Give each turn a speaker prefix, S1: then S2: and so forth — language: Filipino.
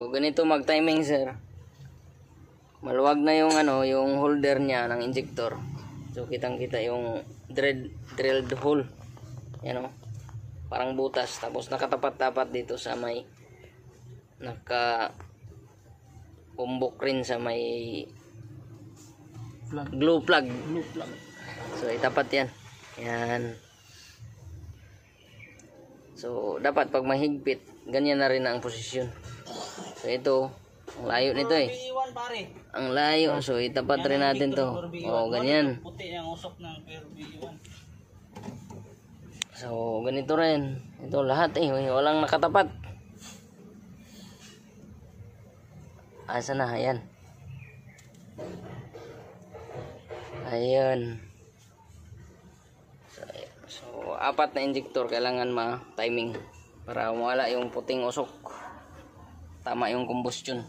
S1: So ganito mag-timing, sir. Maluwag na yung yung holder niya ng injector. So kitang-kita yung drilled hole. Yan parang butas, tapos nakatapat-tapat dito sa may bumbok rin sa may glue plug. So itapat yan. Yan. So dapat pag mahigpit, ganyan na rin ang posisyon. So ito, ang layo nito ang layo. So itapat rin natin to. Ganyan.
S2: Puti yung usok ng PRB1.
S1: So ganito rin. Ito lahat walang nakatapat. Asa na? Ayan. Ayun. So apat na injector kailangan ma-timing para mawala yung puting usok. Tama yung combustion.